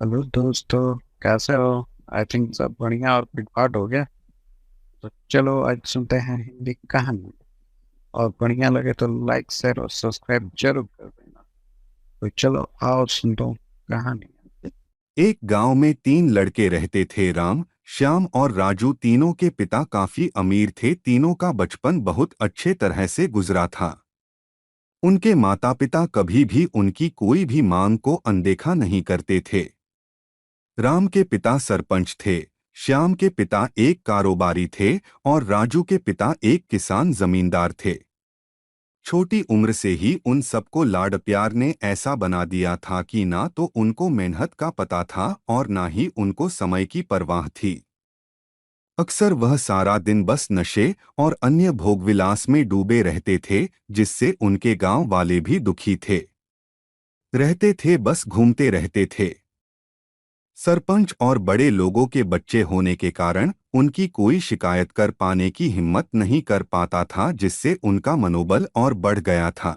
Hello दोस्तों, कैसे हो? आई थिंक सब बढ़िया और पिटपाट हो गया। तो चलो आज सुनते हैं हिंदी कहानी। और बढ़िया लगे तो लाइक शेयर और सब्सक्राइब जरूर कर देना। तो चलो आओ सुन दो कहानी। एक गांव में तीन लड़के रहते थे। राम, श्याम और राजू। तीनों के पिता काफी अमीर थे। तीनों का बचपन बहुत अच्छे तरह से गुजरा था। उनके माता पिता कभी भी उनकी कोई भी मांग को अनदेखा नहीं करते थे। राम के पिता सरपंच थे, श्याम के पिता एक कारोबारी थे और राजू के पिता एक किसान जमींदार थे। छोटी उम्र से ही उन सबको लाड प्यार ने ऐसा बना दिया था कि ना तो उनको मेहनत का पता था और ना ही उनको समय की परवाह थी। अक्सर वह सारा दिन बस नशे और अन्य भोगविलास में डूबे रहते थे, जिससे उनके गांव वाले भी दुखी थे। रहते थे बस घूमते रहते थे। सरपंच और बड़े लोगों के बच्चे होने के कारण उनकी कोई शिकायत कर पाने की हिम्मत नहीं कर पाता था, जिससे उनका मनोबल और बढ़ गया था।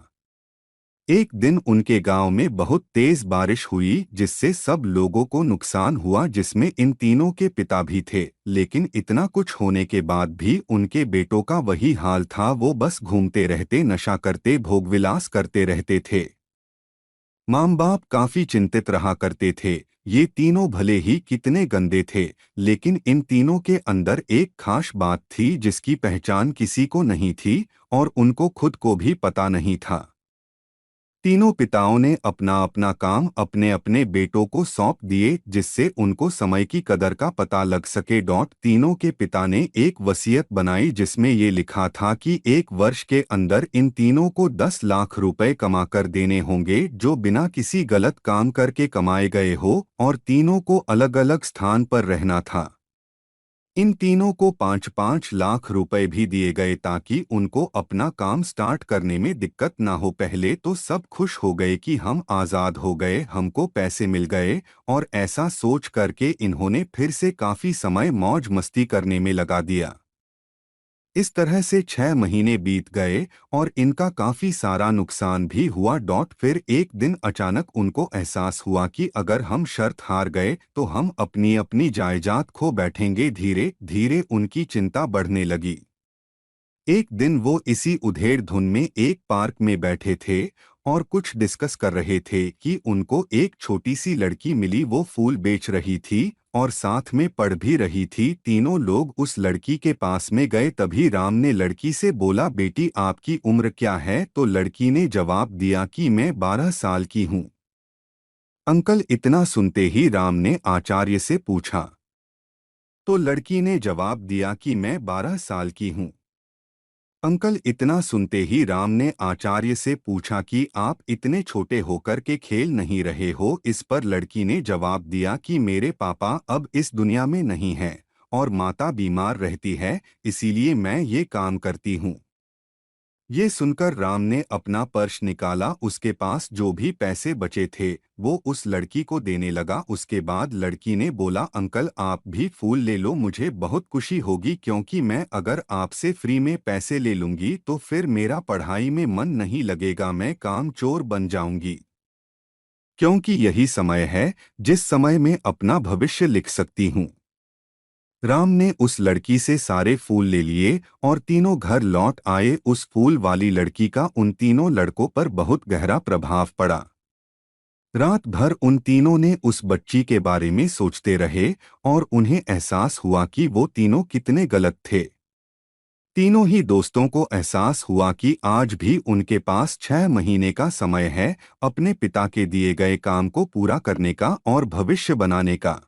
एक दिन उनके गांव में बहुत तेज बारिश हुई, जिससे सब लोगों को नुकसान हुआ, जिसमें इन तीनों के पिता भी थे। लेकिन इतना कुछ होने के बाद भी उनके बेटों का वही हाल था। वो बस घूमते रहते, नशा करते, भोगविलास करते रहते थे। माँ बाप काफी चिंतित रहा करते थे। ये तीनों भले ही कितने गंदे थे, लेकिन इन तीनों के अंदर एक खास बात थी जिसकी पहचान किसी को नहीं थी और उनको खुद को भी पता नहीं था। तीनों पिताओं ने अपना अपना काम अपने अपने बेटों को सौंप दिए, जिससे उनको समय की कदर का पता लग सके। तीनों के पिता ने एक वसीयत बनाई जिसमें ये लिखा था कि एक वर्ष के अंदर इन तीनों को 10 लाख रुपए कमा कर देने होंगे, जो बिना किसी गलत काम करके कमाए गए हो, और तीनों को अलग अलग स्थान पर रहना था। इन तीनों को 5-5 लाख रुपए भी दिए गए ताकि उनको अपना काम स्टार्ट करने में दिक्कत ना हो। पहले तो सब खुश हो गए कि हम आज़ाद हो गए, हमको पैसे मिल गए, और ऐसा सोच करके इन्होंने फिर से काफ़ी समय मौज मस्ती करने में लगा दिया। इस तरह से 6 महीने बीत गए और इनका काफी सारा नुकसान भी हुआ। फिर एक दिन अचानक उनको एहसास हुआ कि अगर हम शर्त हार गए तो हम अपनी अपनी जायदाद खो बैठेंगे। धीरे धीरे उनकी चिंता बढ़ने लगी। एक दिन वो इसी उधेड़ धुन में एक पार्क में बैठे थे और कुछ डिस्कस कर रहे थे कि उनको एक छोटी सी लड़की मिली। वो फूल बेच रही थी और साथ में पढ़ भी रही थी। तीनों लोग उस लड़की के पास में गए। तभी राम ने लड़की से बोला, बेटी आपकी उम्र क्या है? तो लड़की ने जवाब दिया कि मैं 12 साल की हूँ। अंकल, इतना सुनते ही राम ने आचार्य से पूछा। तो लड़की ने जवाब दिया कि मैं 12 साल की हूँ। अंकल, इतना सुनते ही राम ने आचार्य से पूछा कि आप इतने छोटे होकर के खेल नहीं रहे हो? इस पर लड़की ने जवाब दिया कि मेरे पापा अब इस दुनिया में नहीं हैं और माता बीमार रहती है, इसीलिए मैं ये काम करती हूँ। ये सुनकर राम ने अपना पर्स निकाला। उसके पास जो भी पैसे बचे थे वो उस लड़की को देने लगा। उसके बाद लड़की ने बोला, अंकल आप भी फूल ले लो, मुझे बहुत खुशी होगी, क्योंकि मैं अगर आपसे फ्री में पैसे ले लूंगी तो फिर मेरा पढ़ाई में मन नहीं लगेगा, मैं कामचोर बन जाऊंगी। क्योंकि यही समय है जिस समय में अपना भविष्य लिख सकती हूँ। राम ने उस लड़की से सारे फूल ले लिए और तीनों घर लौट आए। उस फूल वाली लड़की का उन तीनों लड़कों पर बहुत गहरा प्रभाव पड़ा। रात भर उन तीनों ने उस बच्ची के बारे में सोचते रहे और उन्हें एहसास हुआ कि वो तीनों कितने गलत थे। तीनों ही दोस्तों को एहसास हुआ कि आज भी उनके पास 6 महीने का समय है अपने पिता के दिए गए काम को पूरा करने का और भविष्य बनाने का।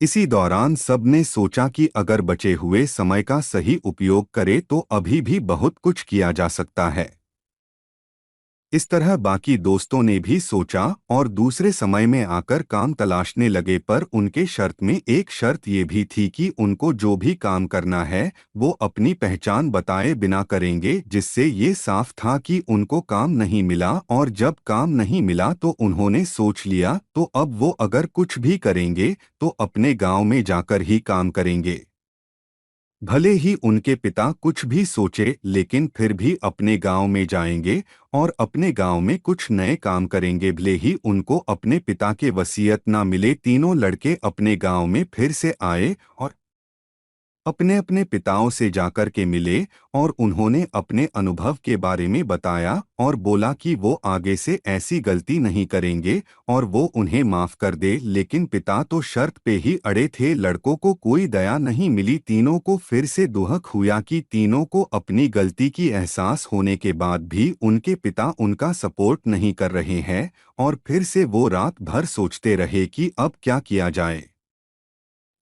इसी दौरान सबने सोचा कि अगर बचे हुए समय का सही उपयोग करे तो अभी भी बहुत कुछ किया जा सकता है। इस तरह बाकी दोस्तों ने भी सोचा और दूसरे समय में आकर काम तलाशने लगे। पर उनके शर्त में एक शर्त ये भी थी कि उनको जो भी काम करना है वो अपनी पहचान बताए बिना करेंगे, जिससे ये साफ था कि उनको काम नहीं मिला। और जब काम नहीं मिला तो उन्होंने सोच लिया तो अब वो अगर कुछ भी करेंगे तो अपने गांव में जाकर ही काम करेंगे। भले ही उनके पिता कुछ भी सोचे, लेकिन फिर भी अपने गांव में जाएंगे और अपने गांव में कुछ नए काम करेंगे। भले ही उनको अपने पिता के वसीयत ना मिले, तीनों लड़के अपने गांव में फिर से आए और अपने अपने पिताओं से जाकर के मिले और उन्होंने अपने अनुभव के बारे में बताया और बोला कि वो आगे से ऐसी गलती नहीं करेंगे और वो उन्हें माफ कर दे। लेकिन पिता तो शर्त पे ही अड़े थे। लड़कों को कोई दया नहीं मिली। तीनों को फिर से दुहक हुआ कि तीनों को अपनी गलती की एहसास होने के बाद भी उनके पिता उनका सपोर्ट नहीं कर रहे हैं और फिर से वो रात भर सोचते रहे कि अब क्या किया जाए।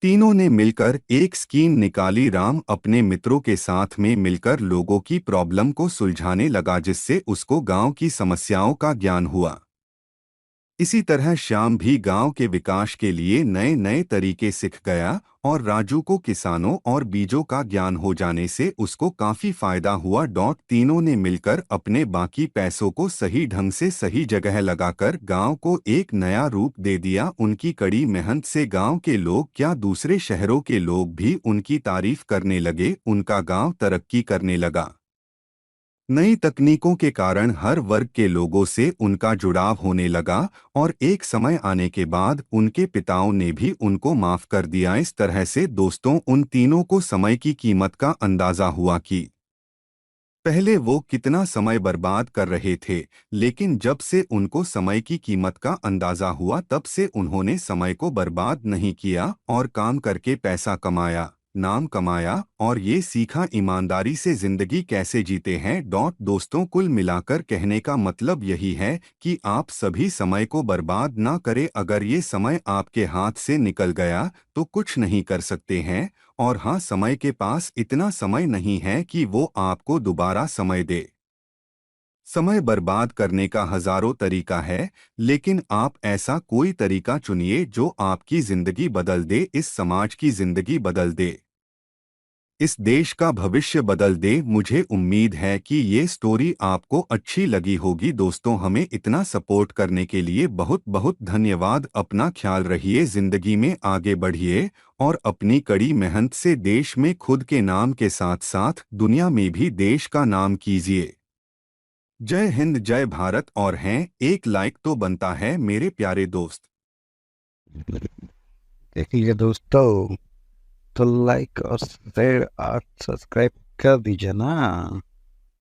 तीनों ने मिलकर एक स्कीम निकाली। राम अपने मित्रों के साथ में मिलकर लोगों की प्रॉब्लम को सुलझाने लगा, जिससे उसको गांव की समस्याओं का ज्ञान हुआ। इसी तरह श्याम भी गांव के विकास के लिए नए नए तरीके सीख गया और राजू को किसानों और बीजों का ज्ञान हो जाने से उसको काफी फायदा हुआ। तीनों ने मिलकर अपने बाकी पैसों को सही ढंग से सही जगह लगाकर गांव को एक नया रूप दे दिया। उनकी कड़ी मेहनत से गांव के लोग क्या, दूसरे शहरों के लोग भी उनकी तारीफ करने लगे। उनका गांव तरक्की करने लगा। नई तकनीकों के कारण हर वर्ग के लोगों से उनका जुड़ाव होने लगा और एक समय आने के बाद उनके पिताओं ने भी उनको माफ कर दिया। इस तरह से दोस्तों, उन तीनों को समय की कीमत का अंदाजा हुआ कि पहले वो कितना समय बर्बाद कर रहे थे, लेकिन जब से उनको समय की कीमत का अंदाजा हुआ तब से उन्होंने समय को बर्बाद नहीं किया और काम करके पैसा कमाया, नाम कमाया और ये सीखा ईमानदारी से जिंदगी कैसे जीते हैं। दोस्तों, कुल मिलाकर कहने का मतलब यही है कि आप सभी समय को बर्बाद ना करें। अगर ये समय आपके हाथ से निकल गया तो कुछ नहीं कर सकते हैं, और हाँ, समय के पास इतना समय नहीं है कि वो आपको दोबारा समय दे। समय बर्बाद करने का हजारों तरीका है, लेकिन आप ऐसा कोई तरीका चुनिए जो आपकी जिंदगी बदल दे, इस समाज की जिंदगी बदल दे, इस देश का भविष्य बदल दे। मुझे उम्मीद है कि ये स्टोरी आपको अच्छी लगी होगी। दोस्तों, हमें इतना सपोर्ट करने के लिए बहुत बहुत धन्यवाद। अपना ख्याल रखिए, जिंदगी में आगे बढ़िए और अपनी कड़ी मेहनत से देश में खुद के नाम के साथ साथ दुनिया में भी देश का नाम कीजिए। जय हिंद, जय भारत। और हैं, एक लाइक तो बनता है मेरे प्यारे दोस्त। देखिए दोस्तों, तो लाइक और शेयर और सब्सक्राइब कर दीजिए ना।